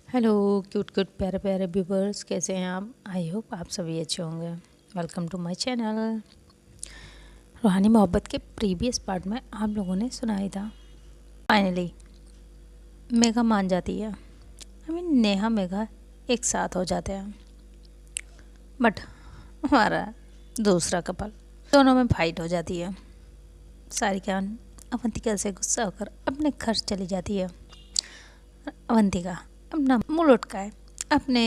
Hello cute cute प्यारे प्यारे viewers, कैसे हैं आप? आई होप आप सभी अच्छे होंगे। Welcome to my channel. रूहानी मोहब्बत के प्रीवियस पार्ट में आप लोगों ने सुना ही था, फाइनली मेघा मान जाती है। नेहा मेघा एक साथ हो जाते हैं, बट हमारा दूसरा कपल दोनों में फाइट हो जाती है। सारिका अवंतिका से गुस्सा होकर अपने घर चली जाती है। अवंतिका अपना मुंह लुटकाए अपने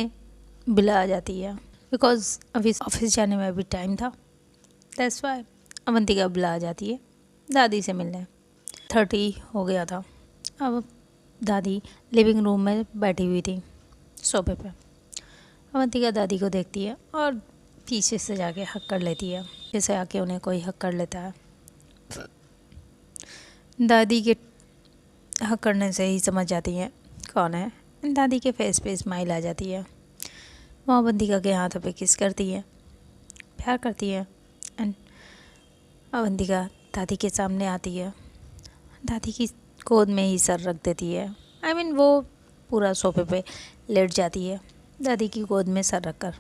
बिला आ जाती है, बिकॉज अभी ऑफिस जाने में अभी टाइम था। दैट्स वाई अवंतिका बिला आ जाती है दादी से मिलने। 30 हो गया था। अब दादी लिविंग रूम में बैठी हुई थी सोफे पे। अवंतिका दादी को देखती है और पीछे से जाके हक कर लेती है, जैसे आके उन्हें कोई हक कर लेता है। दादी के हक करने से ही समझ जाती है कौन है। दादी के फेस पे स्माइल आ जाती है। वो अवंतिका के हाथों पे किस करती है, प्यार करती है। एंड अवंतिका दादी के सामने आती है, दादी की गोद में ही सर रख देती है। वो पूरा सोफे पे लेट जाती है दादी की गोद में सर रखकर।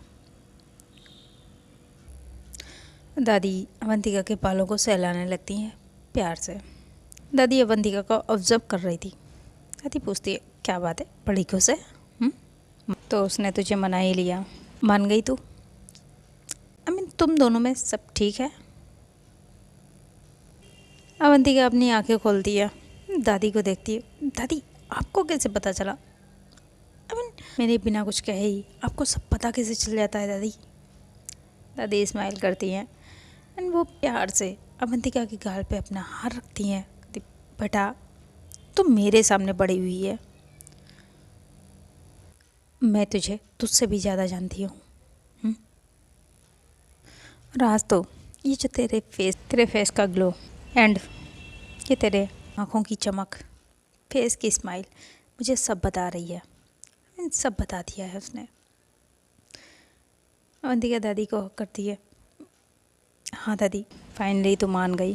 दादी अवंतिका के बालों को सहलाने लगती हैं प्यार से। दादी अवंतिका को ऑब्जर्व कर रही थी। दादी पूछती है, क्या बात है, बड़ी खुश है? तो उसने तुझे मना ही लिया, मान गई तू? तुम दोनों में सब ठीक है? अवंतिका अपनी आंखें खोलती है, दादी को देखती है। दादी, आपको कैसे पता चला? मेरे बिना कुछ कहे ही आपको सब पता कैसे चल जाता है दादी? दादी स्माइल करती हैं एंड वो प्यार से अवंतिका के गाल पे अपना हाथ रखती हैं। बेटा, तुम मेरे सामने बड़ी हुई है, मैं तुझे तुझसे भी ज़्यादा जानती हूँ। और आज तो ये जो तेरे फेस का ग्लो एंड ये तेरे आँखों की चमक, फेस की स्माइल मुझे सब बता रही है। सब बता दिया है उसने। अवंतिका दादी को हक करती है। हाँ दादी, फाइनली तुम मान गई,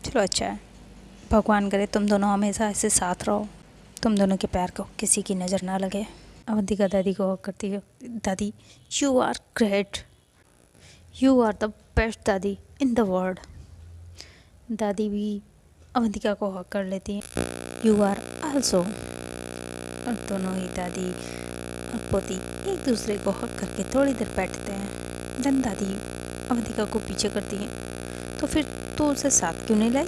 चलो अच्छा है। भगवान करे तुम दोनों हमेशा ऐसे साथ रहो, तुम दोनों के प्यार को किसी की नज़र ना लगे। अवंतिका दादी को हक करती है। दादी, you are great, you are the best दादी इन द वर्ल्ड। दादी भी अवंतिका को हक कर लेती हैं। You are also. और दोनों ही दादी और पोती एक दूसरे को हक करके थोड़ी देर बैठते हैं। देन दादी अवंतिका को पीछे करती हैं, तो फिर तू उसे साथ क्यों नहीं लाई?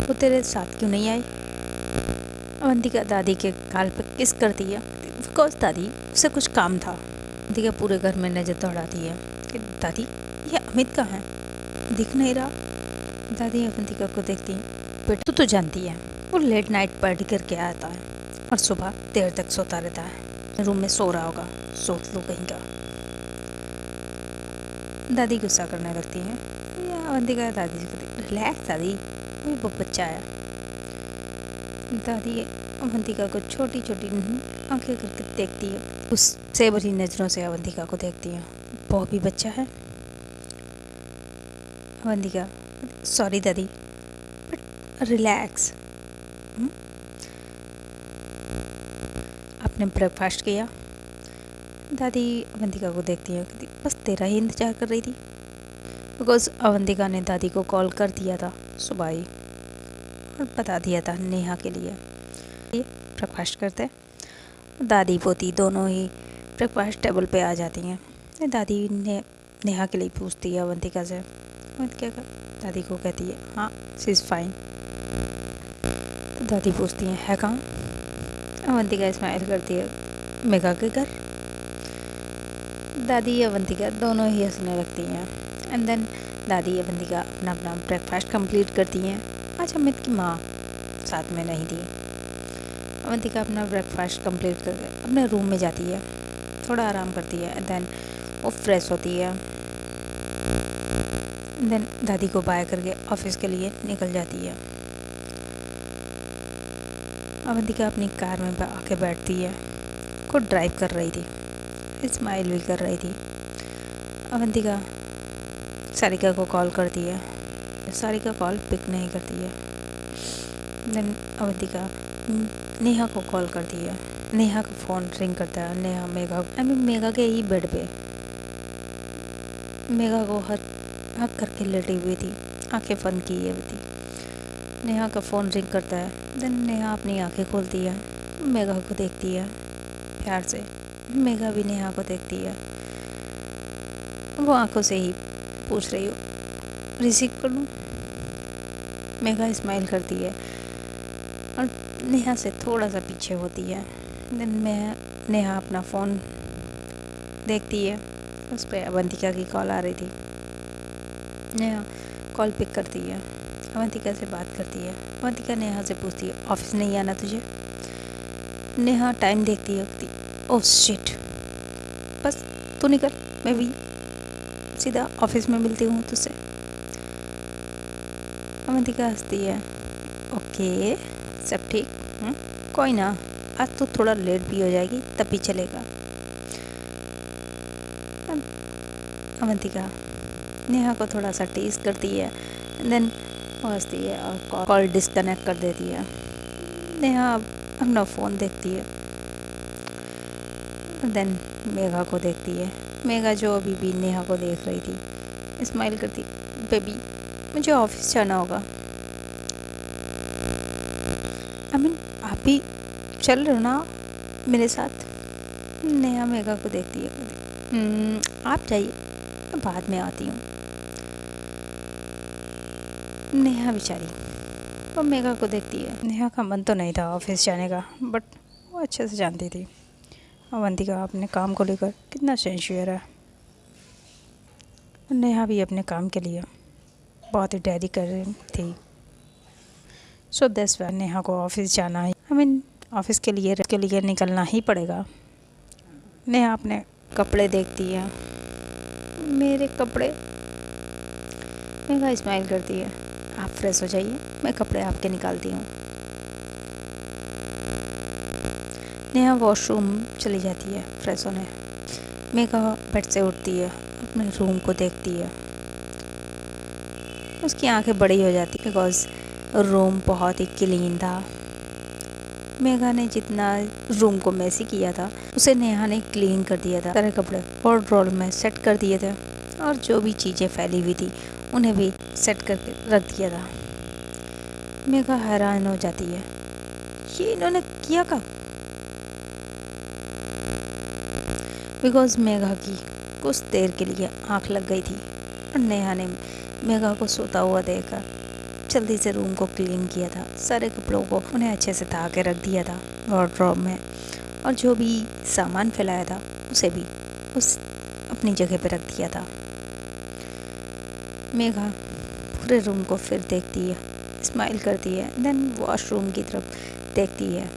वो तेरे साथ क्यों नहीं आई? अवंतिका दादी के गाल पे किस करती है, बिकॉज दादी उसे कुछ काम था। अवंतिका पूरे घर में नजर दौड़ाती है कि दादी, ये अमित कहाँ है, दिख नहीं रहा। दादी अवंतिका को देखती है, बेटा तू तो जानती है वो लेट नाइट पार्टी करके आता है और सुबह देर तक सोता रहता है, रूम में सो रहा होगा, सोच लो कहीं का। दादी गुस्सा करने लगती है। अवंतिका दादी से कहती, रिलैक्स दादी, वो बच्चा है। दादी अवंतिका को छोटी छोटी आंखें करके देखती है, उससे भरी नज़रों से अवंतिका को देखती है। वो भी बच्चा है। अवंतिका, सॉरी दादी, बट रिलैक्स। आपने ब्रेकफास्ट किया? दादी अवंतिका को देखती है, बस तेरा ही इंतज़ार कर रही थी, बिकॉज अवंतिका ने दादी को कॉल कर दिया था सुबह ही और बता दिया था नेहा के लिए ब्रेकफास्ट करते। दादी पोती दोनों ही ब्रेकफास्ट टेबल पे आ जाती हैं। दादी ने नेहा के लिए पूछती है अवंतिका से। अवंतिका दादी को कहती है, हाँ शी इज़ फाइन। तो दादी पूछती है कहाँ? अवंतिका स्माइल करती है, मेघा के घर। दादी अवंतिका दोनों ही हंसने लगती हैं। एंड देन दादी अवंतिका अपना अपना ब्रेकफास्ट कंप्लीट करती हैं। आज अमित की माँ साथ में नहीं थी। अवंतिका अपना ब्रेकफास्ट कंप्लीट करके अपने रूम में जाती है, थोड़ा आराम करती है। एंड देन वो फ्रेश होती है। देन दादी को बाय करके ऑफिस के लिए निकल जाती है। अवंतिका अपनी कार में आके बैठती है, खुद ड्राइव कर रही थी, स्माइल भी कर रही थी। अवंतिका सारिका को कॉल करती है, सारिका कॉल पिक नहीं करती है। देन अवंतिका नेहा को कॉल करती है। नेहा का फ़ोन रिंग करता है। नेहा मेघा मेघा के ही बेड पे मेघा को हक करके लेटी हुई थी, आंखें बंद किए हुई थी। नेहा का फ़ोन रिंग करता है। देन नेहा अपनी आंखें खोलती है, मेघा को देखती है प्यार से। मेघा भी नेहा को देखती है। वो आंखों से ही पूछ रही हो, रिसीव कर लूँ? मेघा स्माइल करती है और नेहा से थोड़ा सा पीछे होती है। देन नेहा अपना फ़ोन देखती है, उस पर अवंतिका की कॉल आ रही थी। नेहा कॉल पिक करती है, अवंतिका से बात करती है। अवंतिका नेहा से पूछती है, ऑफिस नहीं आना तुझे? नेहा टाइम देखती है, ओह शिट, बस तू निकल, मैं भी सीधा ऑफिस में मिलती हूँ तुझसे। अवंतिका हंसती है, ओके सब ठीक, कोई ना, आज तो थोड़ा लेट भी हो जाएगी तब भी चलेगा। अवंतिका नेहा को थोड़ा सा टीज करती है, देन वो हंसती है और कॉल डिस्कनेक्ट कर देती है। नेहा अपना फ़ोन देखती है, देन मेघा को देखती है। मेघा जो अभी भी नेहा को देख रही थी, स्माइल करती, बेबी मुझे ऑफिस जाना होगा। आप भी चल रहे हो ना मेरे साथ? नेहा मेघा को देखती है, आप जाइए, मैं बाद में आती हूँ। नेहा बेचारी वो मेघा को देखती है। नेहा का मन तो नहीं था ऑफिस जाने का, बट वो अच्छे से जानती थी अवंतिका अपने काम को लेकर कितना सिंसियर है। नेहा भी अपने काम के लिए बहुत ही तैयारी कर रही थी। सो दैट्स व्हाई नेहा को ऑफिस जाना है, ऑफिस के लिए निकलना ही पड़ेगा। नेहा अपने कपड़े देखती है, मेरे कपड़े। मेघा स्माइल करती है, आप फ्रेश हो जाइए, मैं कपड़े आपके निकालती हूँ। नेहा वॉशरूम चली जाती है फ्रेश होने। मेघा बेड से उठती है, अपने रूम को देखती है। उसकी आंखें बड़ी हो जाती बिकॉज रूम बहुत ही क्लीन था। मेघा ने जितना रूम को मैसी किया था उसे नेहा ने क्लीन कर दिया था। सारे कपड़े वार्डरोब में सेट कर दिए थे और जो भी चीज़ें फैली हुई थी उन्हें भी सेट करके रख दिया था। मेघा हैरान हो जाती है, ये इन्होंने किया कब? बिकॉज मेघा की कुछ देर के लिए आंख लग गई थी और नेहा ने मेघा को सोता हुआ देखकर जल्दी से रूम को क्लीन किया था। सारे कपड़ों को उन्हें अच्छे से धा के रख दिया था वार्डरोब में, और जो भी सामान फैलाया था उसे भी उस अपनी जगह पर रख दिया था। मेघा पूरे रूम को फिर देखती है, स्माइल करती है, देन वॉशरूम की तरफ देखती है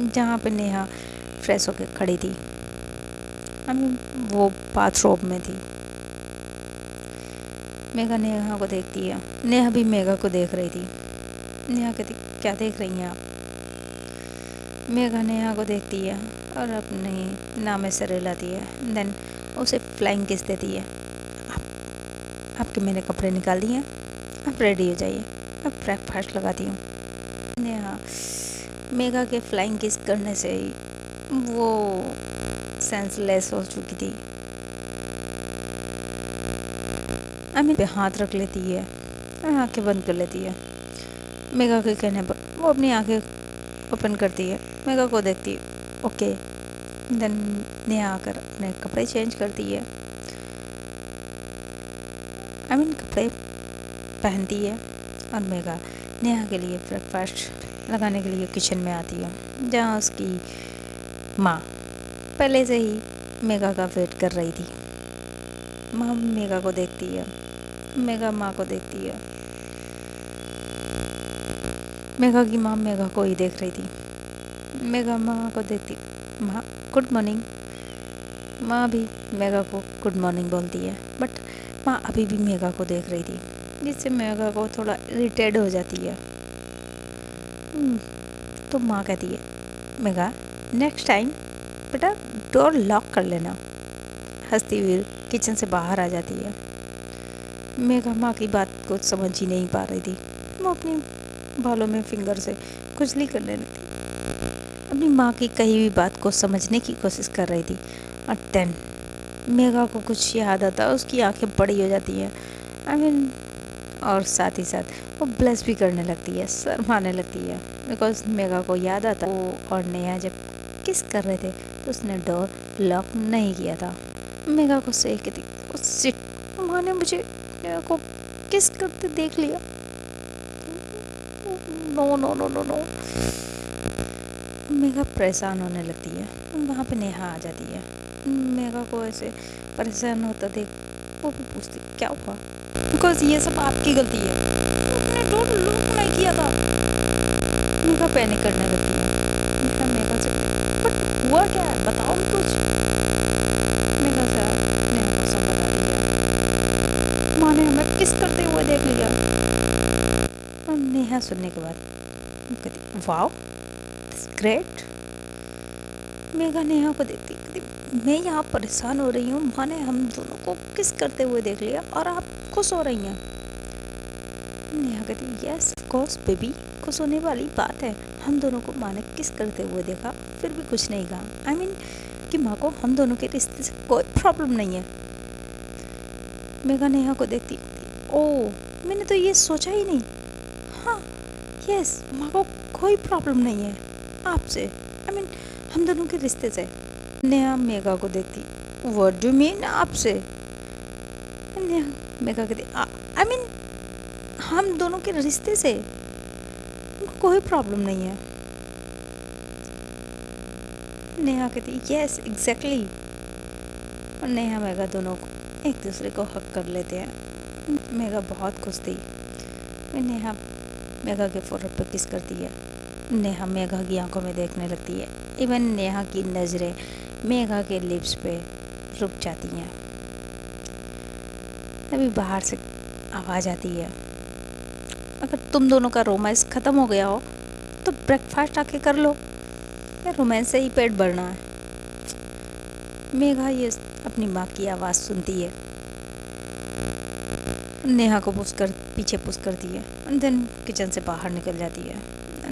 जहाँ पे नेहा फ्रेश होकर खड़ी थी। वो बाथरूम में थी। मेघा नेहा को देखती है, नेहा भी मेघा को देख रही थी। नेहा कहती, क्या देख रही हैं आप? मेघा नेहा को देखती है और अपने नाम में सर हिलाती है, देन उसे फ्लाइंग किस देती है। आपके मैंने कपड़े निकाल दिए हैं, आप रेडी हो जाइए, अब ब्रेकफास्ट लगाती हूँ। नेहा मेघा के फ्लाइंग किस करने से ही वो सेंसलेस हो चुकी थी। पे हाथ रख लेती है और आंखें बंद कर लेती है। मेघा के कहने पर वो अपनी आंखें ओपन करती है, मेघा को देखती है, ओके। देन नेहा आकर अपने कपड़े चेंज करती है, कपड़े पहनती है और मेघा नेहा के लिए ब्रेकफास्ट लगाने के लिए किचन में आती है, जहाँ उसकी माँ पहले से ही मेघा का वेट कर रही थी। माँ मेघा को देखती है, मेघा माँ को देखती है। मेघा की माँ मेघा को ही देख रही थी। मेघा माँ को देखती, माँ गुड मॉर्निंग। माँ भी मेघा को गुड मॉर्निंग बोलती है, बट माँ अभी भी मेघा को देख रही थी, जिससे मेघा को थोड़ा इरिटेट हो जाती है। तो माँ कहती है, मेघा नेक्स्ट टाइम बेटा डोर लॉक कर लेना। हंसती हुई किचन से बाहर आ जाती है। मेघा माँ की बात को समझ ही नहीं पा रही थी। वो अपने बालों में फिंगर से खुजली करने लगती। अपनी माँ की कही हुई बात को समझने की कोशिश कर रही थी। और देन मेघा को कुछ याद आता है, उसकी आंखें बड़ी हो जाती हैं। और साथ ही साथ वो ब्लश भी करने लगती है, शर्माने लगती है, बिकॉज मेघा को याद आता वो और नेहा जब किस कर रहे थे तो उसने डोर लॉक नहीं किया था। मेघा को सही कहती, माँ ने मुझे नेहा को किस करते देख लिया। No no no no no. Megha परेशान होने लगती है। वहाँ पे नेहा आ जाती है। मेघा को ऐसे परेशान होता देख वो भी पूछती क्या हुआ, बिकॉज ये सब आपकी गलती है, आपने डोर लॉक नहीं किया था। मेघा पैनिक करने लगती है। मेघा से बट हुआ क्या है, बताओ कुछ। मेघा से नेहा को सब बता दिया। माँ ने हमें किस करते हुए देख लिया। और नेहा सुनने के बाद कहती वाओ ग्रेट। मेघा नेहा को देखती कहती मैं यहाँ परेशान हो रही हूँ, माँ ने हम दोनों को किस करते हुए देख लिया और आप खुश हो रही हैं। नेहा कहती यस ऑफ कोर्स बेबी, खुश होने वाली बात है। हम दोनों को माँ ने किस करते हुए देखा फिर भी कुछ नहीं कहा। आई मीन कि माँ को हम दोनों के रिश्ते से कोई प्रॉब्लम नहीं है। मेघा नेहा को देखती ओह मैंने तो ये सोचा ही नहीं। हाँ यस माँ को कोई प्रॉब्लम नहीं है आपसे, आई मीन हम दोनों के रिश्ते से। नेहा मेघा को देखती व्हाट डू मीन आपसे। नेहा मेघा कहती आई मीन हम दोनों के रिश्ते से उनको कोई प्रॉब्लम नहीं है। नेहा कहती यस एग्जैक्टली। और नेहा मेघा दोनों को एक दूसरे को हक कर लेते हैं। मेघा बहुत खुश थी। नेहा मेघा के फोrehead पर किस करती है। नेहा मेघा की आंखों में देखने लगती है। इवन नेहा की नज़रें मेघा के लिप्स पे रुक जाती हैं। अभी बाहर से आवाज़ आती है अगर तुम दोनों का रोमांस ख़त्म हो गया हो तो ब्रेकफास्ट आके कर लो, या रोमांस से ही पेट भरना है। मेघा ये अपनी माँ की आवाज़ सुनती है, नेहा को पीछे पुश करती है और देन किचन से बाहर निकल जाती है।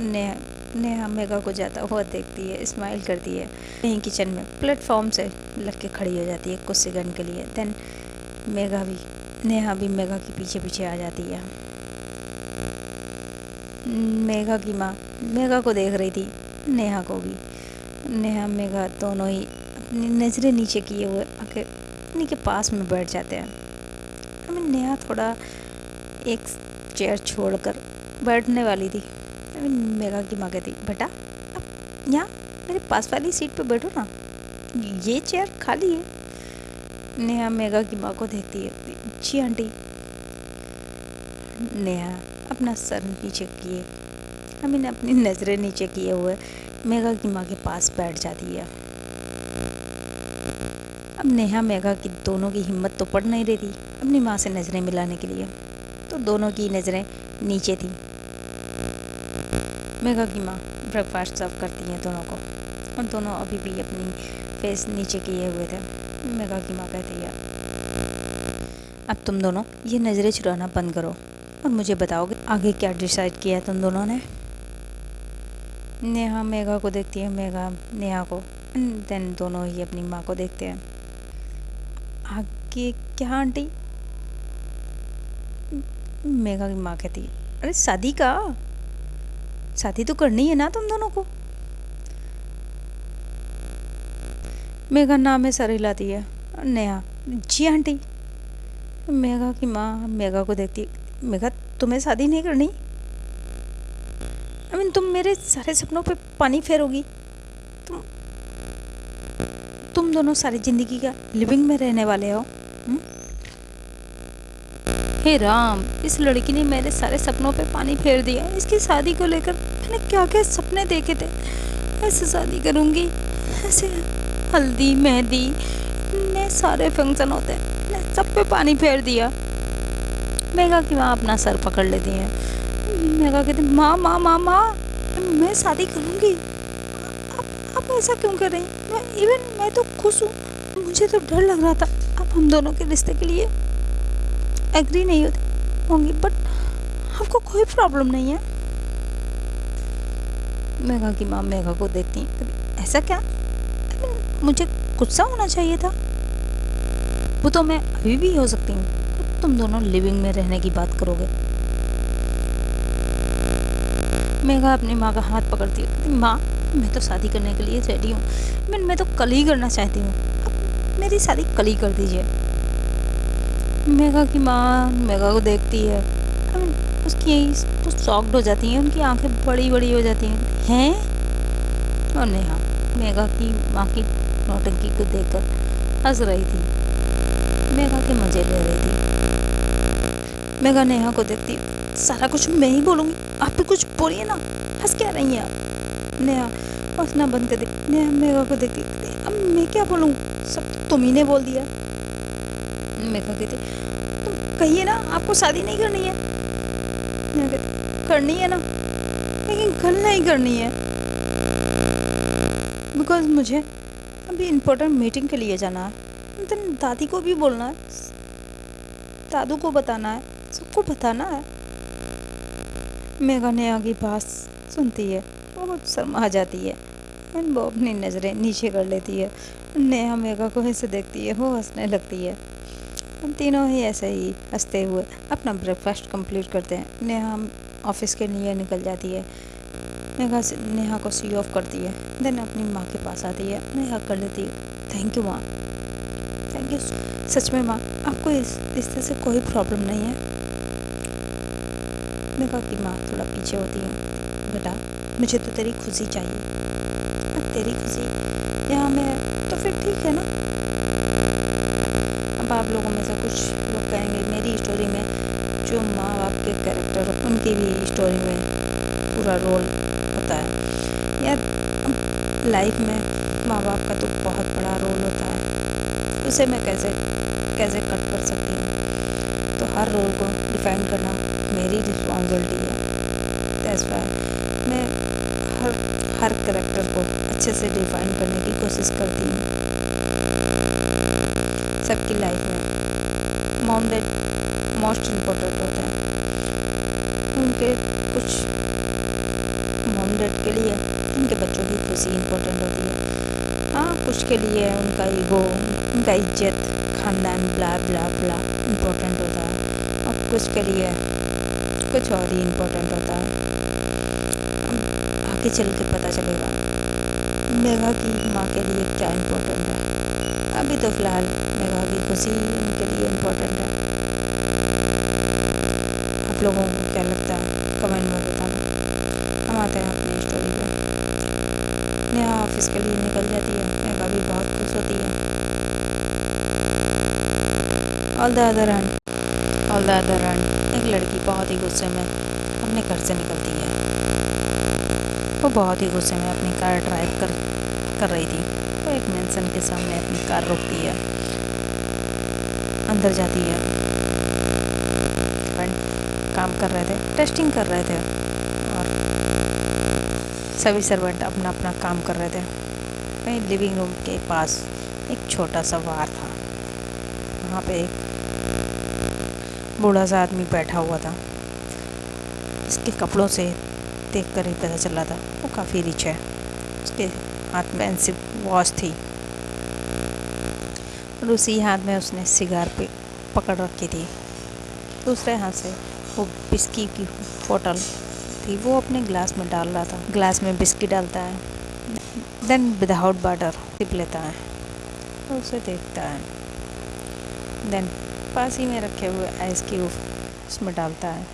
नेहा मेघा को जाता हुआ देखती है, स्माइल करती है। कहीं किचन में प्लेटफॉर्म से लग के खड़ी हो जाती है कुछ सेकंड के लिए। देन नेहा भी मेघा के पीछे पीछे आ जाती है। मेघा की माँ मेघा को देख रही थी, नेहा को भी। नेहा मेघा दोनों ही अपनी नज़रें नीचे किए हुए आके उन्हीं के पास में बैठ जाते हैं। नेहा थोड़ा एक चेयर छोड़कर बैठने वाली थी। मेघा की माँ कहती बेटा अब यहाँ मेरे पास वाली सीट पे बैठो ना, ये चेयर खाली है। नेहा मेघा की माँ को देखती है जी आंटी। नेहा अपना सर नीचे किए अपनी नज़रें नीचे किए हुए मेघा की माँ के पास बैठ जाती है। अब नेहा मेघा की दोनों की हिम्मत तो पड़ नहीं रही थी अपनी माँ से नज़रें मिलाने के लिए, तो दोनों की नज़रें नीचे थी। मेघा की माँ ब्रेकफास्ट सर्व करती हैं दोनों को, और दोनों अभी भी अपनी फेस नीचे किए हुए थे। मेघा की माँ कहती है अब तुम दोनों ये नज़रें चुराना बंद करो और मुझे बताओगे आगे क्या डिसाइड किया तुम दोनों ने। नेहा मेघा को देखती है, मेघा नेहा को, देन दोनों ही अपनी माँ को देखते हैं। आगे क्या आंटी? मेघा की माँ कहती है अरे शादी तो करनी है ना तुम दोनों को। मेघा नाम में सर हिलाती है। नेहा जी आंटी। मेघा की माँ मेघा को देखती है मेघा तुम्हें शादी नहीं करनी? तुम मेरे सारे सपनों पे पानी फेरोगी। तुम दोनों सारी ज़िंदगी का लिविंग में रहने वाले हो। हे राम, इस लड़की ने मेरे सारे सपनों पे पानी फेर दिया। इसकी शादी को लेकर मैंने क्या क्या सपने देखे थे, ऐसे शादी करूँगी, ऐसे हल्दी मेहंदी में सारे फंक्शन होते हैं, मैंने सब पे पानी फेर दिया। मेघा की माँ अपना सर पकड़ लेती है। मेघा कहती माँ माँ माँ माँ मैं शादी करूँगी, आप ऐसा क्यों कर रही हैं? मैं तो खुश हूँ, मुझे तो डर लग रहा था अब हम दोनों के रिश्ते के लिए एग्री नहीं होंगी, बट आपको कोई प्रॉब्लम नहीं है। मेघा की माँ मेघा को देखती है, ऐसा क्या? मुझे गुस्सा होना चाहिए था, वो तो मैं अभी भी हो सकती हूँ, तुम दोनों लिविंग में रहने की बात करोगे। मेघा अपनी माँ का हाथ पकड़ती है, कहती माँ मैं तो शादी करने के लिए रेडी हूँ, मैं तो कल ही करना चाहती हूँ, अब मेरी शादी कल ही कर दीजिए। मेघा की माँ मेघा को देखती है, उसकी तो शॉक्ड हो जाती हैं, उनकी आंखें बड़ी बड़ी हो जाती हैं। और नेहा मेघा की माँ की नौटंकी को देखकर हंस रही थी, मेघा के मजे ले रही थी। मेघा नेहा को देखती, सारा कुछ मैं ही बोलूँगी, आप भी कुछ बोलिए ना, हंस क्या रही हैं आप? नेहा हंसना बंद कर दे। नेहा मेघा को देखती, अब मैं क्या बोलूँ, सब तो तुम ही ने बोल दिया। मेघा कहती तुम कहिए ना, आपको शादी नहीं करनी है। नेहा कहती करनी है ना, लेकिन कल नहीं करनी है, बिकॉज मुझे अभी इम्पोर्टेंट मीटिंग के लिए जाना है, तो दादी को भी बोलना है, दादू को बताना है, सबको बताना है। मेघा नेहा की बात सुनती है, वो शर्मा जाती है, वो अपनी नज़रें नीचे कर लेती है। नेहा मेघा को ऐसे देखती है, वो हंसने लगती है। हम तीनों ही ऐसे ही हंसते हुए अपना ब्रेकफास्ट कंप्लीट करते हैं। नेहा ऑफिस के लिए निकल जाती है। मेघा नेहा को सी ऑफ करती है, देन अपनी माँ के पास आती है, उन्हें हक कर लेती है। थैंक यू माँ, थैंक यू सच में माँ, आपको इस रिश्ते से कोई प्रॉब्लम नहीं है। मेघा की माँ थोड़ा पीछे होती है, बेटा मुझे तो तेरी खुशी चाहिए, तेरी खुशी यहाँ में है तो फिर ठीक है ना। अब आप लोगों में से कुछ लोग कहेंगे मेरी स्टोरी में जो माँ बाप के कैरेक्टर उनकी भी स्टोरी में पूरा रोल होता है। यार लाइफ में माँ बाप का तो बहुत बड़ा रोल होता है, उसे मैं कैसे कैसे कट कर सकती हूँ। तो हर रोल को डिफाइन करना मेरी रिस्पॉन्सिबिलिटी है। दैट्स व्हाई मैं हर कैरेक्टर को अच्छे से डिफाइन करने की कोशिश करती हूँ। सबकी लाइफ में मॉम डैड मोस्ट इम्पोर्टेंट होते हैं। उनके कुछ मॉम डैड के लिए उनके बच्चों की खुशी इम्पोर्टेंट होती है। हाँ कुछ के लिए उनका ईगो, उनका इज्जत, खानदान, ब्ला ब्ला ब्ला इम्पोर्टेंट होता है, और कुछ के लिए कुछ और ही इम्पोर्टेंट होता है। अब आगे चल के पता चलेगा मेघा की माँ के लिए क्या इम्पोर्टेंट है। अभी तो फ़िलहाल मेघा की खुशी उनके लिए इम्पोर्टेंट है। आप लोगों को क्या लगता है कमेंट में बताना। हम आते हैं अपनी स्टोरी पे। नेहा ऑफिस के लिए निकल जाती है, मेघा भी बहुत खुश होती है। ऑल द अदर हैंड एक लड़की बहुत ही गुस्से में अपने घर से निकलती है। वो बहुत ही गुस्से में अपनी कार ड्राइव कर रही थी। वो एक मेंशन के सामने अपनी कार रोकती है, अंदर जाती है। काम कर रहे थे, टेस्टिंग कर रहे थे, और सभी सर्वेंट अपना अपना काम कर रहे थे। वहीं लिविंग रूम के पास एक छोटा सा बार था, वहाँ पे एक बूढ़ा सा आदमी बैठा हुआ था। इसके कपड़ों से देख कर ही पता चला था वो काफ़ी रिच है। उसके हाथ में पेंसिल वॉच थी, और उसी हाथ में उसने सिगार पे पकड़ रखी थी। दूसरे हाथ से वो बिस्की की बोतल थी, वो अपने ग्लास में डाल रहा था। ग्लास में बिस्की डालता है, देन विदाउट वाटर सिप लेता है और उसे देखता है। देन पास ही में रखे हुए आइस क्यूब उसमें डालता है।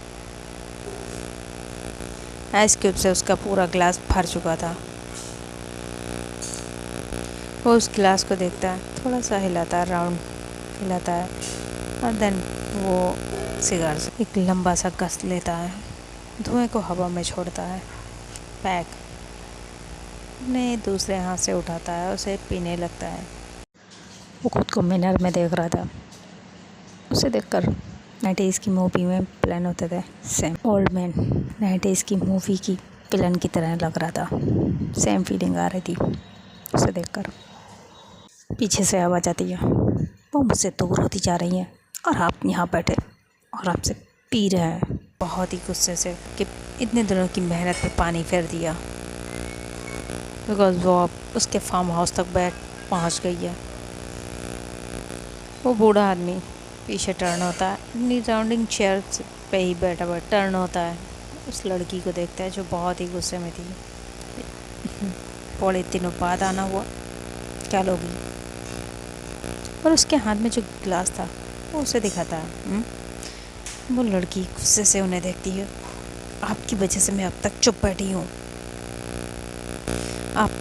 आइस क्यूब से उसका पूरा ग्लास भर चुका था। वो उस गिलास को देखता है, थोड़ा सा हिलाता है, राउंड हिलाता है, और देन वो सिगार से एक लंबा सा गस लेता है, धुएं को हवा में छोड़ता है। पैक अपने दूसरे हाथ से उठाता है, उसे पीने लगता है। वो खुद को मिरर में देख रहा था। उसे देखकर 90s की मूवी में प्लान होते थे सेम। ओल्ड मैन 90s की मूवी की विलन की तरह लग रहा था। सेम फीलिंग आ रही थी उसे देखकर। पीछे से आवाज़ आती है, वो मुझसे दूर होती जा रही हैं और आप यहाँ बैठे और आपसे पी रहे हैं। बहुत ही गुस्से से कि इतने दिनों की मेहनत पे पानी फेर दिया। बिकॉज वो अब उसके फार्म हाउस तक पहुंच गई है। वो बूढ़ा आदमी पीछे टर्न होता है, अपनी राउंडिंग चेयर पे ही बैठा बैठा टर्न होता है, उस लड़की को देखता है जो बहुत ही गुस्से में थी। बड़े दिनों बाद आना हुआ, क्या लोगी? और उसके हाथ में जो गिलास था वो उसे दिखाता है। वो लड़की गुस्से से उन्हें देखती है। आपकी वजह से मैं अब तक चुप बैठी हूँ। आप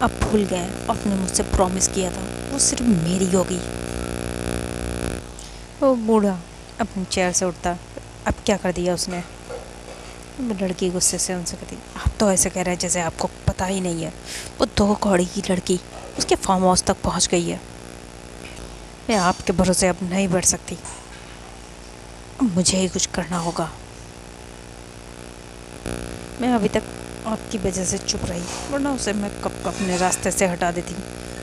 अब भूल गए, आपने मुझसे प्रॉमिस किया था वो सिर्फ मेरी होगी। वो बूढ़ा अपनी चेयर से उठता, अब क्या कर दिया उसने? वो लड़की गुस्से से उनसे कहती, आप तो ऐसे कह रहे हैं जैसे आपको पता ही नहीं है। वो 2 कौड़ी की लड़की उसके फार्म हाउस तक पहुंच गई है। मैं आपके भरोसे अब नहीं बैठ सकती, अब मुझे ही कुछ करना होगा। मैं अभी तक आपकी वजह से चुप रही, वरना उसे मैं कब अपने रास्ते से हटा देती।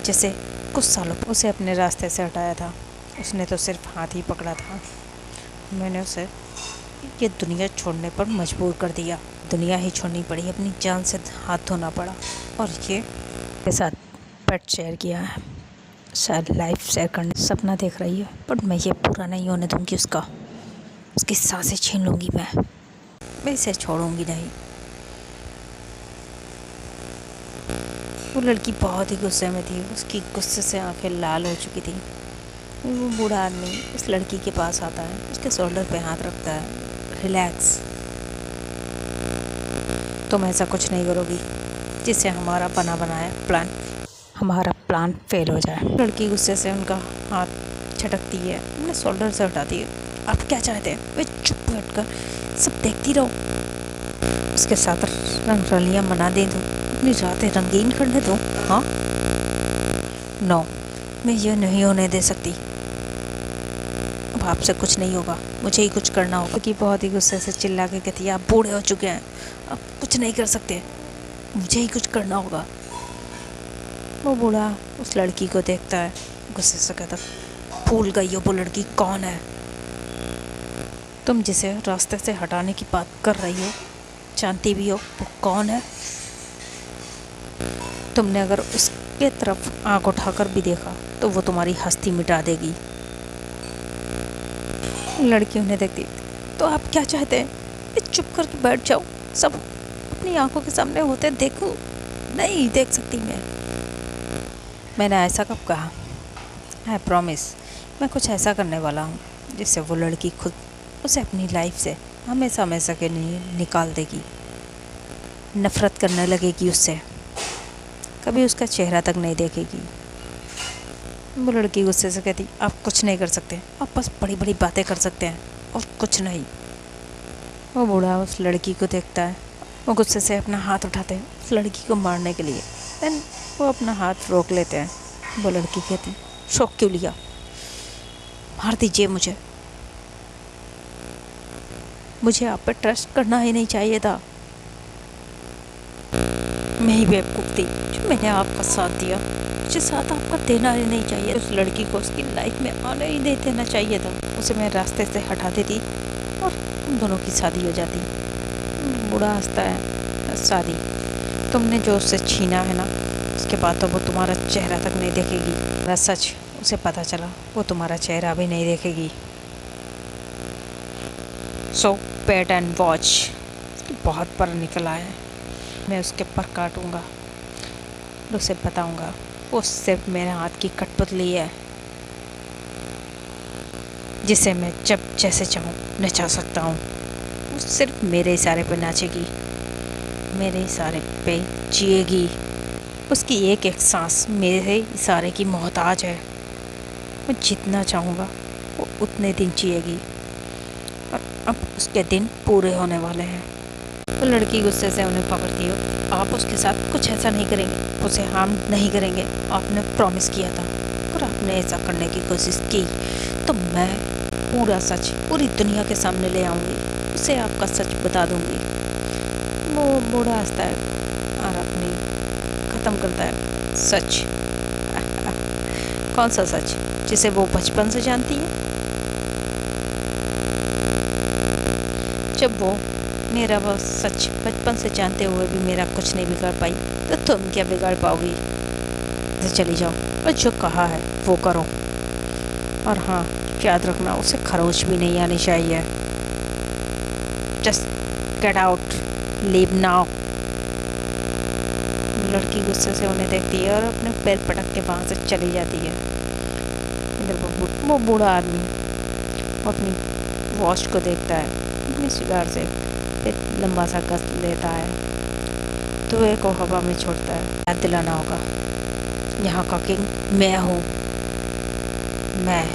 जैसे कुछ सालों पर उसे अपने रास्ते से हटाया था, उसने तो सिर्फ हाथ ही पकड़ा था। मैंने उसे ये दुनिया छोड़ने पर मजबूर कर दिया। दुनिया ही छोड़नी पड़ी, अपनी जान से हाथ धोना पड़ा। और ये के साथ पेट शेयर किया है, शायद लाइफ शेयर करने सपना देख रही है, पर मैं ये पूरा नहीं होने दूंगी। उसकी सांसें छीन लूँगी मैं इसे छोड़ूंगी नहीं। वो लड़की बहुत ही गुस्से में थी, उसकी गुस्से से आंखें लाल हो चुकी थी। वो बूढ़ा आदमी उस लड़की के पास आता है, उसके शोल्डर पे हाथ रखता है। रिलैक्स, तुम ऐसा कुछ नहीं करोगी जिससे हमारा हमारा प्लान फेल हो जाए। लड़की गुस्से से उनका हाथ झटकती है, अपने शोल्डर से हटाती है। आप क्या चाहते हैं? वे चुप बैठकर सब देखती रहो, उसके साथ रंग रलियाँ मना दे दो, अपनी रातें रंगीन करने दो। हाँ, नो, मैं ये नहीं होने दे सकती। अब आपसे कुछ नहीं होगा, मुझे ही कुछ करना होगा। कि बहुत ही गुस्से से चिल्ला के कहती है, आप बूढ़े हो चुके हैं, अब कुछ नहीं कर सकते, मुझे ही कुछ करना होगा। वो बूढ़ा उस लड़की को देखता है, गुस्से से कहता, भूल गई हो वो लड़की कौन है? तुम जिसे रास्ते से हटाने की बात कर रही हो, जानती भी हो वो कौन है? तुमने अगर उसके तरफ आंख उठाकर भी देखा तो वो तुम्हारी हस्ती मिटा देगी। लड़की उन्हें देखती, तो आप क्या चाहते हैं? चुप करके बैठ जाओ, सब अपनी आंखों के सामने होते देखो। नहीं देख सकती मैंने ऐसा कब कहा? आई प्रॉमिस, मैं कुछ ऐसा करने वाला हूँ जिससे वो लड़की खुद उसे अपनी लाइफ से हमेशा हमेशा के लिए निकाल देगी, नफरत करने लगेगी उससे, कभी उसका चेहरा तक नहीं देखेगी। वो लड़की गुस्से से कहती, आप कुछ नहीं कर सकते, आप बस बड़ी बड़ी बातें कर सकते हैं और कुछ नहीं। वो बूढ़ा उस लड़की को देखता है, वो गुस्से से अपना हाथ उठाते हैं उस लड़की को मारने के लिए। देन वो अपना हाथ रोक लेते हैं। वो लड़की कहती, शौक क्यों लिया? मार दीजिए मुझे आप पर ट्रस्ट करना ही नहीं चाहिए था। मैं ही बेवकूफ़ थी जो मैंने आपका साथ दिया, मुझे साथ आपका देना ही नहीं चाहिए। उस लड़की को उसकी लाइफ में आने ही नहीं देना चाहिए था, उसे मैं रास्ते से हटा देती और उन दोनों की शादी हो जाती। बूढ़ा हंसता है, शादी? तुमने जो उससे छीना है ना, उसके बाद तो वो तुम्हारा चेहरा तक नहीं देखेगी। सच उसे पता चला, वो तुम्हारा चेहरा भी नहीं देखेगी। सो वेट एंड वॉच, बहुत पर निकला है, मैं उसके पर काटूंगा और उसे बताऊंगा वो सिर्फ मेरे हाथ की कठपुतली है जिसे मैं जब जैसे चाहूँ नचा सकता हूँ। वो सिर्फ मेरे इशारे पे नाचेगी, मेरे इशारे पे जिएगी। उसकी एक एक सांस मेरे इशारे की मोहताज है। मैं जितना चाहूँगा वो उतने दिन जिएगी और अब उसके दिन पूरे होने वाले हैं। तो लड़की गुस्से से उन्हें पकड़ती हो, आप उसके साथ कुछ ऐसा नहीं करेंगे, उसे हार्म नहीं करेंगे, आपने प्रॉमिस किया था। और आपने ऐसा करने की कोशिश की तो मैं पूरा सच पूरी दुनिया के सामने ले आऊँगी, उसे आपका सच बता दूँगी। वो बूढ़ा हंसता है और अपनी ख़त्म करता है, सच? कौन सा सच जिसे वो बचपन से जानती है? जब वो मेरा वो सच बचपन से जानते हुए भी मेरा कुछ नहीं बिगाड़ पाई, तो तो तुम क्या बिगाड़ पाओगी, तो चली जाओ और जो कहा है वो करो। और हाँ, याद रखना उसे खरोच भी नहीं आनी चाहिए। Just get out, leave now. लड़की गुस्से से उन्हें देखती है और अपने पैर पटक के वहाँ से चली जाती है। इधर वो बूढ़ा आदमी अपनी वॉच को देखता है, अपनी सिगार से एक लंबा सा गश्त लेता है, धुएं को हवा में छोड़ता है। याद दिलाना होगा, यहाँ का किंग मैं हूँ, मैं।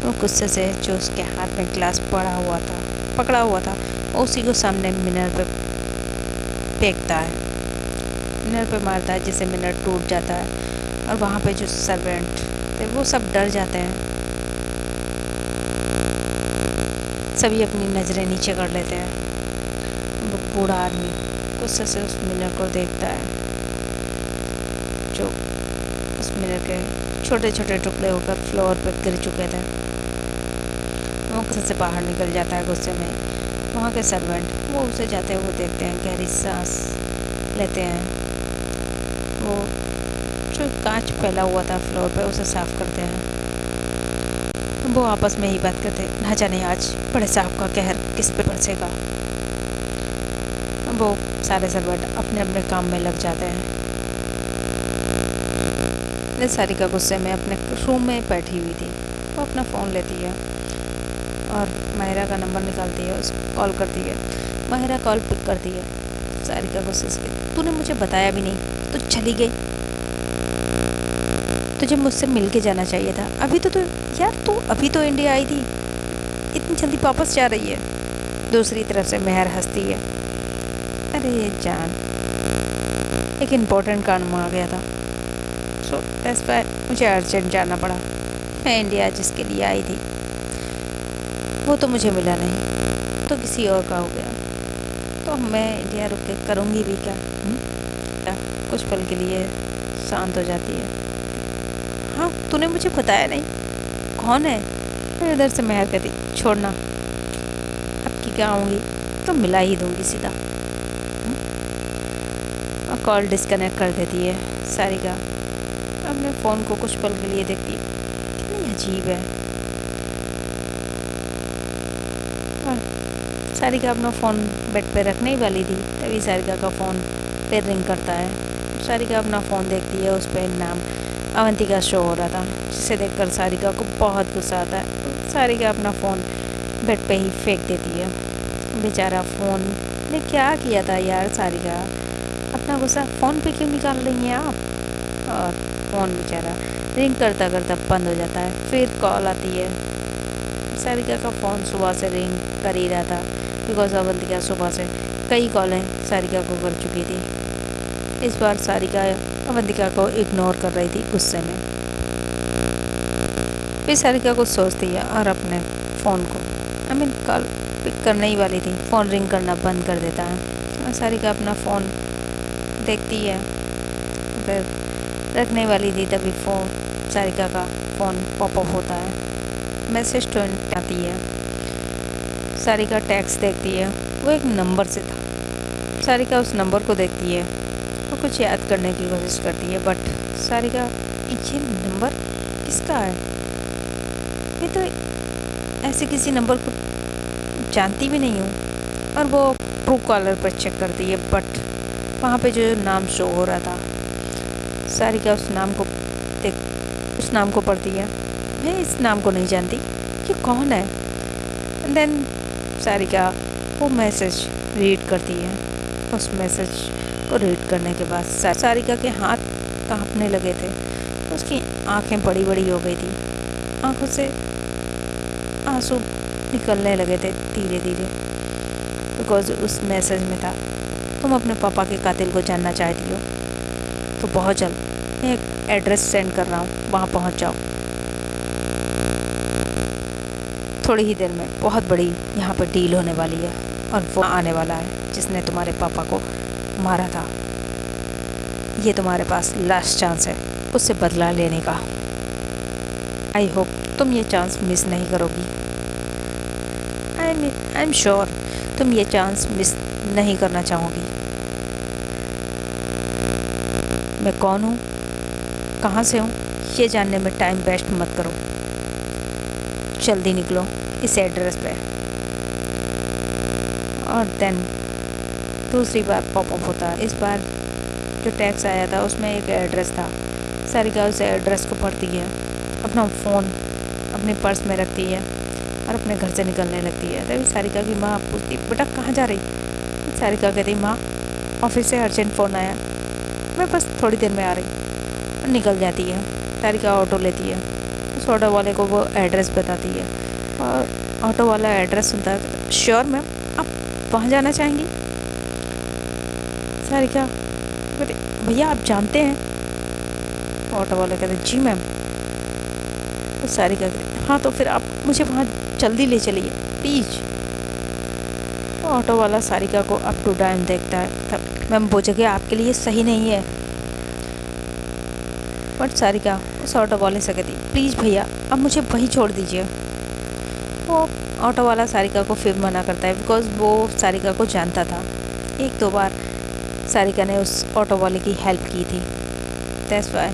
वो गुस्से से जो उसके हाथ में ग्लास पकड़ा हुआ था उसी को सामने मिनर पे फेंकता है, मिनर पे मारता है, जिससे मिनर टूट जाता है। और वहाँ पे जो सर्वेंट थे वो सब डर जाते हैं, सभी अपनी नज़रें नीचे कर लेते हैं। वो बूढ़ा आदमी गुस्से से उस मिनर को देखता है, जो उस मिनर के छोटे छोटे टुकड़े होकर फ्लोर पर गिर चुके थे। वो गुस्से से बाहर निकल जाता है गुस्से में। वहाँ के सर्वेंट वो उसे जाते हुए देखते हैं, गहरी सांस लेते हैं। वो जो कांच फैला हुआ था फ्लोर पे उसे साफ़ करते हैं। वो आपस में ही बात करते हैं, ना जाने आज बड़े साहब का कहर किस पे बरसेगा। वो सारे सर्वेंट अपने अपने काम में लग जाते हैं। सारिका गुस्से में अपने रूम में बैठी हुई थी। वो अपना फ़ोन लेती है और माहिरा का नंबर निकालती है, उसको कॉल करती है। माहिरा कॉल पिक करती है। सारिका गुस्से से, तूने मुझे बताया भी नहीं, तो चली गई। तुझे मुझसे मिल के जाना चाहिए था। अभी तो यार तू अभी तो इंडिया आई थी, इतनी जल्दी वापस जा रही है। दूसरी तरफ से मेहर हंसती है, अरे जान, एक इम्पोर्टेंट काम आ गया था, सो दैट्स व्हाई मुझे अर्जेंट जाना पड़ा। मैं इंडिया जिसके लिए आई थी वो तो मुझे मिला नहीं, तो किसी और का हो गया। तो मैं इंडिया रुक के करूँगी भी क्या? कुछ पल के लिए शांत हो जाती है। हाँ, तूने मुझे बताया नहीं, कौन है? इधर से मेहर कहती, छोड़ना, अब की क्या आऊँगी तो मिला ही दूँगी सीधा। और कॉल डिस्कनेक्ट कर देती है। सारिका अपने फ़ोन को कुछ पल के लिए देखती है, कितनी अजीब है। और सारिका अपना फ़ोन बेड पे रखने ही वाली थी, तभी सारिका का फ़ोन पे रिंग करता है। सारिका अपना फ़ोन देखती है, उस पर नाम अवंतिका शो हो रहा था, जिसे देखकर सारिका को बहुत गुस्सा आता है। सारिका अपना फ़ोन बेड पे ही फेंक देती है। बेचारा फ़ोन ने क्या किया था यार। सारिका अपना गुस्सा फ़ोन पे क्यों निकाल रही हैं आप? और फ़ोन बेचारा रिंग करता करता बंद हो जाता है। फिर कॉल आती है। सारिका का फ़ोन सुबह से रिंग कर ही रहा था, बिकॉज अवंतिका सुबह से कई कॉलें सारिका को कर चुकी थी। इस बार सारिका अवंतिका को इग्नोर कर रही थी गुस्से में। फिर सारिका कुछ सोचती है और अपने फ़ोन को कॉल पिक करने ही वाली थी, फ़ोन रिंग करना बंद कर देता है। और सारिका अपना फ़ोन देखती है, फिर रखने वाली थी, तभी सारिका का फ़ोन पॉपअप होता है। मैसेज तो आती है। सारिका टेक्स्ट देखती है, वो एक नंबर से था। सारिका उस नंबर को देखती है और कुछ याद करने की कोशिश करती है, बट सारिका, ये नंबर किसका है? मैं तो ऐसे किसी नंबर को जानती भी नहीं हूँ। और वो ट्रू कॉलर पर चेक करती है, बट वहाँ पे जो नाम शो हो रहा था, सारिका उस नाम को पढ़ती है। मैं इस नाम को नहीं जानती, ये कौन है? देन सारिका वो मैसेज रीड करती है। उस मैसेज को रीड करने के बाद सारिका के हाथ कांपने लगे थे, उसकी आंखें बड़ी बड़ी हो गई थी, आंखों से आंसू निकलने लगे थे धीरे धीरे, बिकॉज उस मैसेज में था, तुम अपने पापा के कातिल को जानना चाहती हो तो बहुत जल्द मैं एक एड्रेस सेंड कर रहा हूँ, वहाँ पहुँच जाओ। थोड़ी ही देर में बहुत बड़ी यहाँ पर डील होने वाली है और वो आने वाला है जिसने तुम्हारे पापा को मारा था। ये तुम्हारे पास लास्ट चांस है उससे बदला लेने का। आई होप तुम ये चांस मिस नहीं करोगी। आई एम श्योर तुम ये चांस मिस नहीं करना चाहोगी। मैं कौन हूँ, कहाँ से हूँ, ये जानने में टाइम वेस्ट मत करो, जल्दी निकलो इस एड्रेस पे। और देन दूसरी बार पॉपअप होता है। इस बार जो टैक्स आया था उसमें एक एड्रेस था। सारिका उस एड्रेस को पढ़ती है, अपना फ़ोन अपने पर्स में रखती है और अपने घर से निकलने लगती है। तभी सारिका की माँ पूछती, बेटा कहाँ जा रही? सारिका कहती, माँ ऑफिस से अर्जेंट फ़ोन आया, मैं बस थोड़ी देर में आ रही, और निकल जाती है। सारिका ऑटो लेती है, उस ऑटो वाले को वो एड्रेस बताती है और ऑटो वाला एड्रेस सुनता है। श्योर मैम, आप वहाँ जाना चाहेंगी? सारिका कहती, भैया आप जानते हैं? ऑटो वाला कहते, जी मैम। तो सारिका कहती, हाँ तो फिर आप मुझे वहाँ जल्दी ले चलिए प्लीज़। तो ऑटो वाला सारिका को अप टू डाउन देखता है, तब मैम वो जगह आपके लिए सही नहीं है। बट सारिका उस ऑटो वाले से कहती, प्लीज़ भैया अब मुझे वहीं छोड़ दीजिए। वो ऑटो वाला सारिका को फिर मना करता है, बिकॉज़ वो सारिका को जानता था। एक दो बार सारिका ने उस ऑटो वाले की हेल्प की थी, दैट्स व्हाई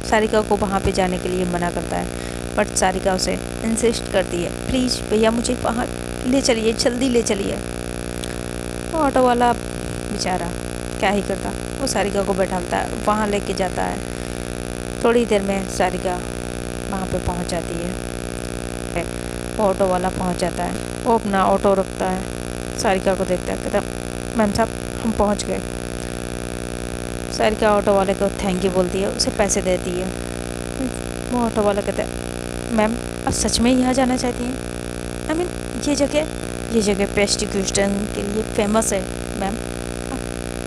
सारिका को वहाँ पे जाने के लिए मना करता है। बट सारिका उसे इंसिस्ट करती है, प्लीज़ भैया मुझे वहाँ ले चलिए, जल्दी ले चलिए। वो ऑटो वाला बेचारा क्या ही करता, वो सारिका को बैठाता है, वहाँ लेके जाता है। थोड़ी देर में सारिका वहाँ पे पहुँच जाती है। वो ऑटो वाला पहुँच जाता है, वो अपना ऑटो रखता है, सारिका को देखता है, कहता मैम साहब हम पहुँच गए। सारिका ऑटो वाले को थैंक यू बोलती है, उसे पैसे देती है। वो ऑटो वाला कहता है, मैम आप सच में यहाँ जाना चाहती हैं? आई मीन ये जगह प्रोस्टिट्यूशन के लिए फेमस है मैम,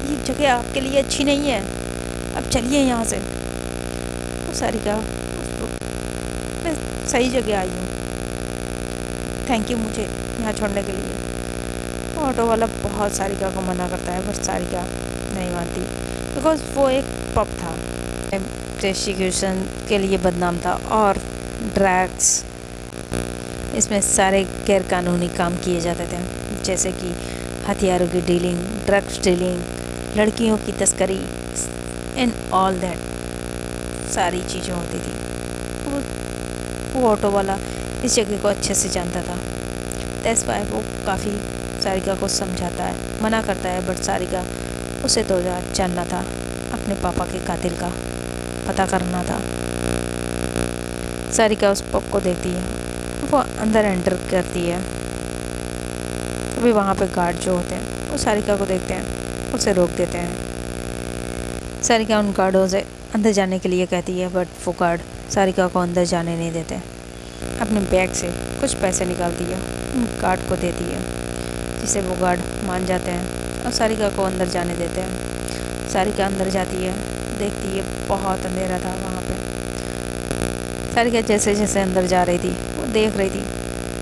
ये जगह आपके लिए अच्छी नहीं है, अब चलिए यहाँ से। तो सारिका, मैं सही जगह आई हूँ, थैंक यू मुझे यहाँ छोड़ने के लिए। ऑटो वाला बहुत सारिका को मना करता है, बट सारिका नहीं मानती, बिकॉज़ वो एक पब था, प्रोस्टिट्यूशन के लिए बदनाम था और ड्रग्स, इसमें सारे गैरकानूनी काम किए जाते थे, जैसे कि हथियारों की डीलिंग, ड्रग्स डीलिंग, लड़कियों की तस्करी एंड ऑल दैट सारी चीज़ें होती थी। वो ऑटो वाला इस जगह को अच्छे से जानता था, दैट्स व्हाई वो काफ़ी सारिका को समझाता है, मना करता है। बट सारिका उसे तो जानना था, अपने पापा के कातिल का पता करना था। सारिका उस पब को देखती है, वो अंदर एंटर करती है। अभी वहाँ पे गार्ड जो होते हैं वो सारिका को देखते हैं, उसे रोक देते हैं। सारिका उन गार्डों से अंदर जाने के लिए कहती है, बट वो गार्ड सारिका को अंदर जाने नहीं देते। अपने बैग से कुछ पैसे निकालती है, उन गार्ड को देती है, जिसे वो गार्ड मान जाते हैं और सारिका को अंदर जाने देते हैं। सारिका अंदर जाती है, देखती है बहुत अंधेरा था वहाँ पे। सारिका जैसे जैसे अंदर जा रही थी वो देख रही थी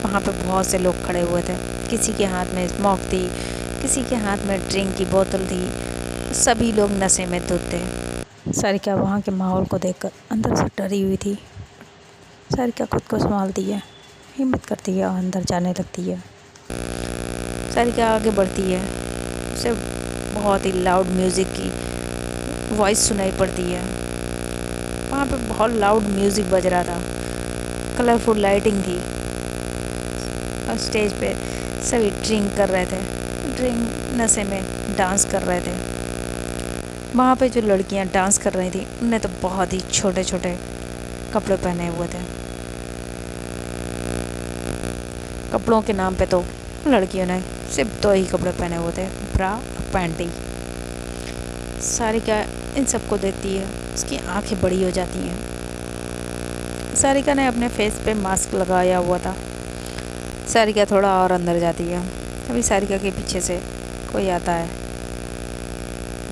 वहाँ पे बहुत से लोग खड़े हुए थे, किसी के हाथ में स्मोक थी, किसी के हाथ में ड्रिंक की बोतल थी, सभी लोग नशे में धुत थे। सारिका वहाँ के माहौल को देखकर अंदर से डरी हुई थी। सारिका खुद को संभालती है, हिम्मत करती है और अंदर जाने लगती है। सारिका आगे बढ़ती है, उसे बहुत ही लाउड म्यूज़िक की वॉइस सुनाई पड़ती है। वहाँ पे बहुत लाउड म्यूज़िक बज रहा था, कलरफुल लाइटिंग थी और स्टेज पे सभी ड्रिंक कर रहे थे, ड्रिंक नशे में डांस कर रहे थे। वहाँ पे जो लड़कियाँ डांस कर रही थी उनने तो बहुत ही छोटे छोटे कपड़े पहने हुए थे। कपड़ों के नाम पे तो लड़कियों ने सिर्फ 2 ही कपड़े पहने हुए थे, ब्रा और पैंटी। सारिका इन सबको देखती है, उसकी आंखें बड़ी हो जाती हैं। सारिका ने अपने फेस पे मास्क लगाया हुआ था। सारिका थोड़ा और अंदर जाती है, अभी सारिका के पीछे से कोई आता है।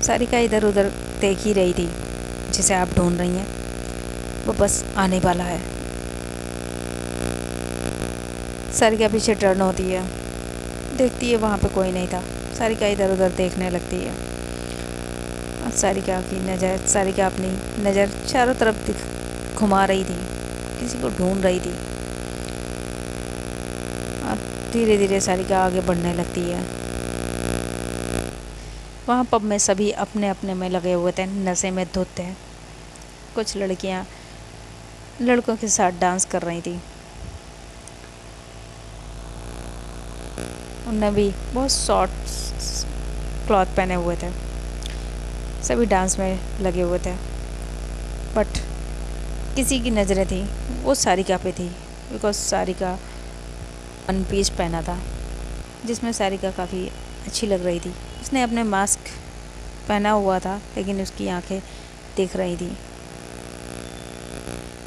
सारिका इधर उधर देख ही रही थी, जिसे आप ढूंढ रही हैं वो बस आने वाला है। सारिका पीछे टर्न होती है, देखती है वहाँ पे कोई नहीं था। सारिका इधर उधर देखने लगती है और सारिका अपनी नज़र चारों तरफ घुमा रही थी, किसी को ढूंढ रही थी। और धीरे धीरे सारिका आगे बढ़ने लगती है। वहाँ पब में सभी अपने अपने में लगे हुए थे, नशे में धुत थे। कुछ लड़कियाँ लड़कों के साथ डांस कर रही थी। उनने भी बहुत शॉर्ट क्लॉथ पहने हुए थे। सभी डांस में लगे हुए थे, बट किसी की नज़रें थी वो सारिका पे थी, बिकॉज सारिका वन पीस पहना था जिसमें सारिका काफ़ी अच्छी लग रही थी। उसने अपने मास्क पहना हुआ था लेकिन उसकी आंखें दिख रही थी,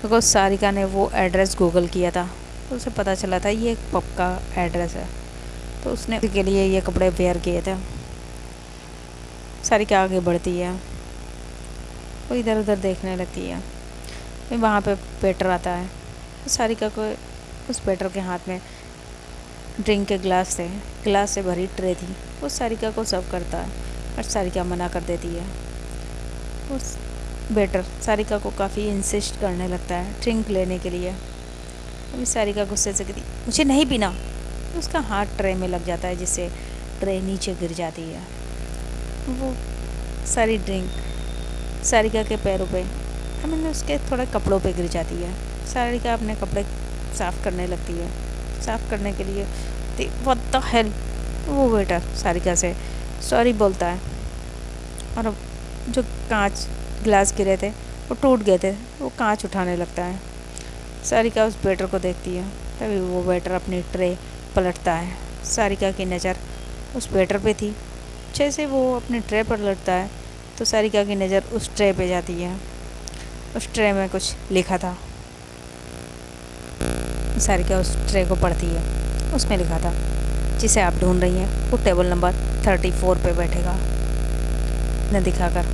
बिकॉज सारिका ने वो एड्रेस गूगल किया था तो उसे पता चला था ये एक पब का एड्रेस है, तो उसने उसके लिए ये कपड़े वेयर किए थे। सारिका आगे बढ़ती है, वो इधर उधर देखने लगती है। फिर वहाँ पे वेटर आता है, तो सारिका को उस वेटर के हाथ में ड्रिंक के ग्लास से भरी ट्रे थी, वो सारिका को सर्व करता है और सारिका मना कर देती है। उस वेटर सारिका को काफ़ी इंसिस्ट करने लगता है ड्रिंक लेने के लिए। अभी सारिका गुस्से से कहती मुझे नहीं पीना, तो उसका हाथ ट्रे में लग जाता है जिससे ट्रे नीचे गिर जाती है। वो सारी ड्रिंक सारिका के पैरों पे उसके थोड़े कपड़ों पे गिर जाती है। सारिका अपने कपड़े साफ़ करने लगती है। साफ़ करने के लिए व्हाट द हेल, वो वेटर सारिका से सॉरी बोलता है और जो कांच ग्लास गिरे थे वो टूट गए थे, वो कांच उठाने लगता है। सारिका उस वेटर को देखती है, तभी वो वेटर अपनी ट्रे पलटता है। सारिका की नज़र उस वेटर पे थी। जैसे वो अपनी ट्रे पर लटता है तो सारिका की नज़र उस ट्रे पे जाती है। उस ट्रे में कुछ लिखा था। सारिका उस ट्रे को पढ़ती है। उसमें लिखा था जिसे आप ढूंढ रही हैं वो टेबल नंबर 34 पे बैठेगा। न दिखाकर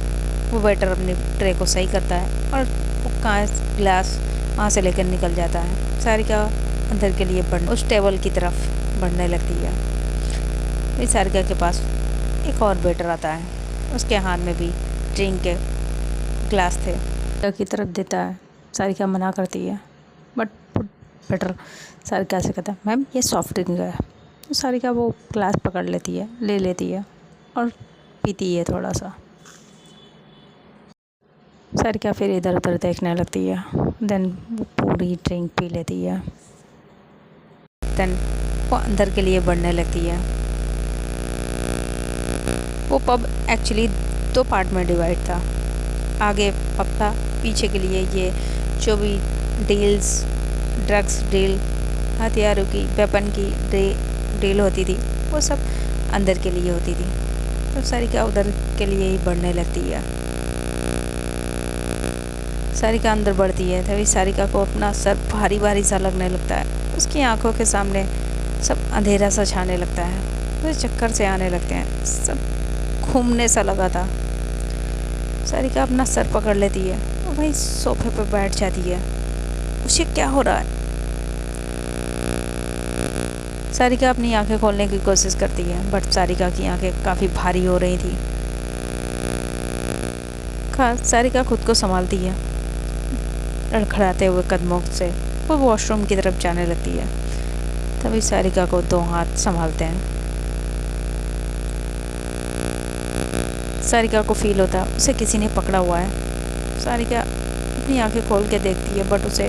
वो वेटर अपनी ट्रे को सही करता है और वो कांच ग्लास वहाँ से लेकर निकल जाता है। सारिका अंदर के लिए उस टेबल की तरफ बढ़ने लगती है। इस सारिका के पास एक और वेटर आता है, उसके हाथ में भी ड्रिंक के ग्लास थे, की तरफ देता है। सारिका मना करती है, बट वेटर सारिका से कहता है मैम ये सॉफ्ट ड्रिंक है। तो सारिका वो ग्लास पकड़ लेती है, ले लेती है और पीती है थोड़ा सा। सारिका फिर इधर उधर देखने लगती है, देन वो पूरी ड्रिंक पी लेती है। देन वो अंदर के लिए बढ़ने लगती है। वो पब एक्चुअली 2 पार्ट में डिवाइड था। आगे पब था, पीछे के लिए ये जो भी डील्स, ड्रग्स डील, हथियारों की, वेपन की डील होती थी, वो सब अंदर के लिए होती थी। तो सारिका उधर के लिए ही बढ़ने लगती है। सारिका अंदर बढ़ती है, तभी सारिका को अपना सर भारी भारी सा लगने लगता है। उसकी आंखों के सामने सब अंधेरा सा छाने लगता है, उसे चक्कर से आने लगते हैं, सब घूमने सा लगा था। सारिका अपना सर पकड़ लेती है और वहीं सोफे पर बैठ जाती है। उसे क्या हो रहा है? सारिका अपनी आंखें खोलने की कोशिश करती है, बट सारिका की आंखें काफ़ी भारी हो रही थी। सारिका खुद को संभालती है, लड़खड़ाते हुए कदमों से वो वॉशरूम की तरफ जाने लगती है। तभी सारिका को 2 हाथ संभालते हैं। सारिका को फील होता है उसे किसी ने पकड़ा हुआ है। सारिका अपनी आंखें खोल के देखती है, बट उसे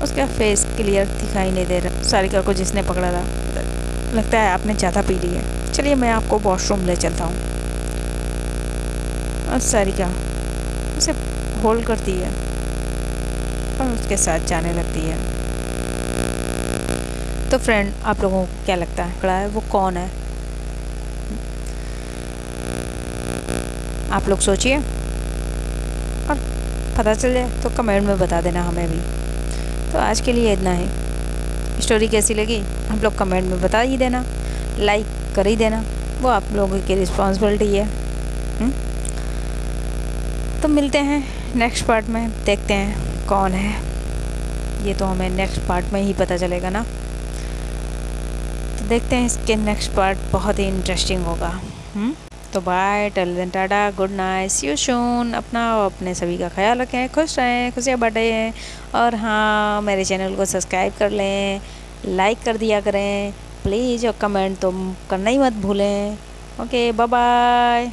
उसका फेस क्लियर दिखाई नहीं दे रहा। सारिका को जिसने पकड़ा था लगता है आपने ज़्यादा पी ली है, चलिए मैं आपको वॉशरूम ले चलता हूँ। और सारिका उसे होल्ड करती है और उसके साथ जाने लगती है। तो फ्रेंड, आप लोगों को क्या लगता है पकड़ा है वो कौन है? आप लोग सोचिए और पता चल जाए तो कमेंट में बता देना हमें भी। तो आज के लिए इतना ही। स्टोरी कैसी लगी आप लोग कमेंट में बता ही देना, लाइक कर ही देना, वो आप लोगों की रिस्पॉन्सिबिलिटी है। तो मिलते हैं नेक्स्ट पार्ट में, देखते हैं कौन है। ये तो हमें नेक्स्ट पार्ट में ही पता चलेगा ना। तो देखते हैं, इसके नेक्स्ट पार्ट बहुत ही इंटरेस्टिंग होगा। तो bye, till then tata, good night, see you soon. अपना और अपने सभी का ख्याल रखें, खुश रहें, खुशियाँ बांटें। और हाँ, मेरे चैनल को सब्सक्राइब कर लें, लाइक कर दिया करें प्लीज़, और कमेंट तो करना ही मत भूलें। Okay, bye bye.